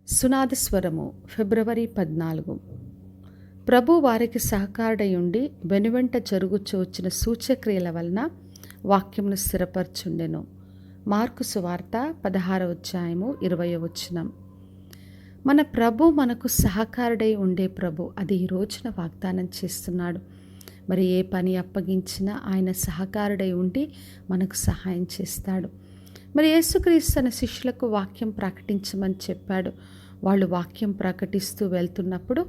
సునాదస్వరము ఫిబ్రవరి 14. ప్రభు వారికి సహకారుడయుండి వెనువెంట జరుగుచూ వచ్చిన సూచక్రియల వలన వాక్యమును స్థిరపరచుండెను. మార్కు సువార్త 16వ అధ్యాయము 20వ వచనం. మన ప్రభు మనకు సహకారుడై ఉండే ప్రభు అది ఈ రోజున వాగ్దానం చేస్తున్నాడు. మరి ఏ పని అప్పగించినా ఆయన సహకారుడై ఉండి మనకు సహాయం చేస్తాడు. మరి యేసుక్రీస్తు తన శిష్యులకు వాక్యం ప్రకటించమని చెప్పాడు. వాళ్ళు వాక్యం ప్రకటిస్తూ వెళ్తున్నప్పుడు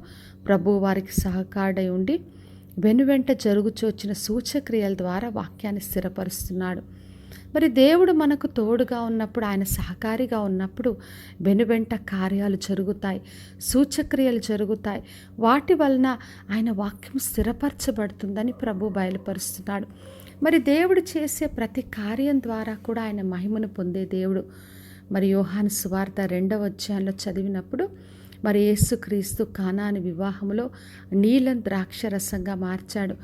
ప్రభు వారికి సహకారుడై ఉండి వెనువెంట జరుగుచూ వచ్చిన సూచక్రియల ద్వారా వాక్యాన్ని స్థిరపరుస్తున్నాడు. మరి దేవుడు మనకు తోడుగా ఉన్నప్పుడు, ఆయన సహకారిగా ఉన్నప్పుడు వెనువెంట కార్యాలు జరుగుతాయి, సూచక్రియలు జరుగుతాయి. వాటి వలన ఆయన వాక్యం స్థిరపరచబడుతుందని ప్రభు బయలుపరుస్తున్నాడు. మరి దేవుడు చేసే ప్రతి కార్యం ద్వారా కూడా ఆయన మహిమను పొందే దేవుడు. మరి యోహాను సువార్త 2వ అధ్యాయంలో చదివినప్పుడు మరి యేసుక్రీస్తు కానాను వివాహములో నీలం ద్రాక్షరసంగా మార్చాడు.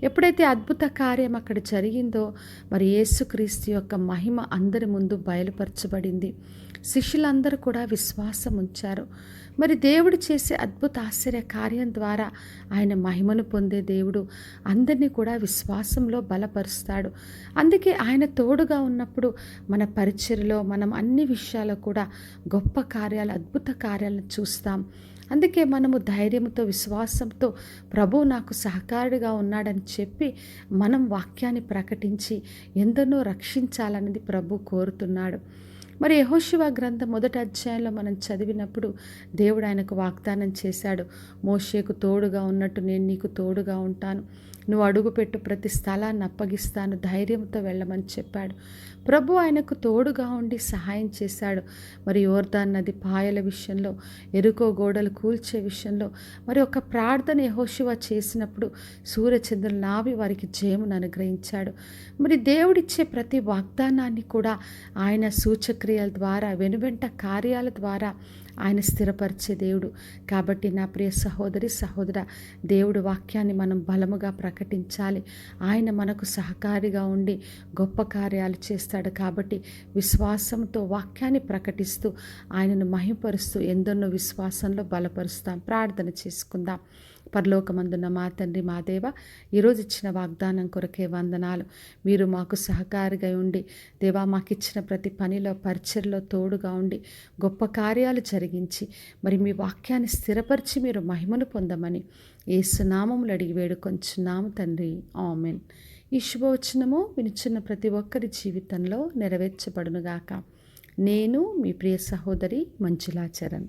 ఎప్పుడైతే అద్భుత కార్యం అక్కడ జరిగిందో మరి యేసుక్రీస్తు యొక్క మహిమ అందరి ముందు బయలుపరచబడింది. శిష్యులందరూ కూడా విశ్వాసం ఉంచారు. మరి దేవుడు చేసే అద్భుత ఆశ్చర్య కార్యం ద్వారా ఆయన మహిమను పొందే దేవుడు అందరినీ కూడా విశ్వాసంలో బలపరుస్తాడు. అందుకే ఆయన తోడుగా ఉన్నప్పుడు మన పరిచర్యలో మనం అన్ని విషయాల్లో కూడా గొప్ప కార్యాలు, అద్భుత కార్యాలను చూస్తాం. అందుకే మనము ధైర్యంతో, విశ్వాసంతో ప్రభువు నాకు సహకారుడిగా ఉన్నాడని చెప్పి మనం వాక్యాన్ని ప్రకటించి ఎందరినో రక్షించాలన్నది ప్రభు కోరుతున్నాడు. మరి యెహోషువ గ్రంథం 1వ అధ్యాయంలో మనం చదివినప్పుడు దేవుడు ఆయనకు వాగ్దానం చేశాడు. మోషేకు తోడుగా ఉన్నట్టు నేను నీకు తోడుగా ఉంటాను, నువ్వు అడుగుపెట్టు ప్రతి స్థలాన్ని అప్పగిస్తాను, ధైర్యంతో వెళ్ళమని చెప్పాడు. ప్రభు ఆయనకు తోడుగా ఉండి సహాయం చేశాడు. మరి యోర్దాను నది పాయల విషయంలో, ఎరుకో గోడలు కూల్చే విషయంలో మరి ఒక ప్రార్థన యెహోషువ చేసినప్పుడు సూర్యచంద్రుల నావి వారికి జయమును అనుగ్రహించాడు. మరి దేవుడిచ్చే ప్రతి వాగ్దానాన్ని కూడా ఆయన సూచక్రియల ద్వారా, వెనువెంట కార్యాల ద్వారా ఆయన స్థిరపరిచే దేవుడు. కాబట్టి నా ప్రియ సహోదరి, సహోదర, దేవుడు వాక్యాన్ని మనం బలముగా ప్రకటించాలి. ఆయన మనకు సహకారిగా ఉండి గొప్ప కార్యాలు చేస్తాడు. కాబట్టి విశ్వాసంతో వాక్యాన్ని ప్రకటిస్తూ ఆయనను మహిమపరుస్తూ ఎందరినో విశ్వాసంలో బలపరుస్తాం. ప్రార్థన చేసుకుందాం. పరలోకమందున్న మా తండ్రి, మా దేవ, ఈరోజు ఇచ్చిన వాగ్దానం కొరకే వందనాలు. మీరు మాకు సహకారిగా ఉండి దేవా మాకు ఇచ్చిన ప్రతి పనిలో, పరిచర్లో తోడుగా ఉండి గొప్ప కార్యాలు జరిగించి మరి మీ వాక్యాన్ని స్థిరపరిచి మీరు మహిమను పొందమని యేసు నామములో అడిగి వేడుకొంచున్నాము తండ్రి. ఆమేన్. ఈ శుభవచనము వినుచున్న ప్రతి ఒక్కరి జీవితంలో నెరవేర్చబడునుగాక. నేను మీ ప్రియ సహోదరి మంజులా చరణ్.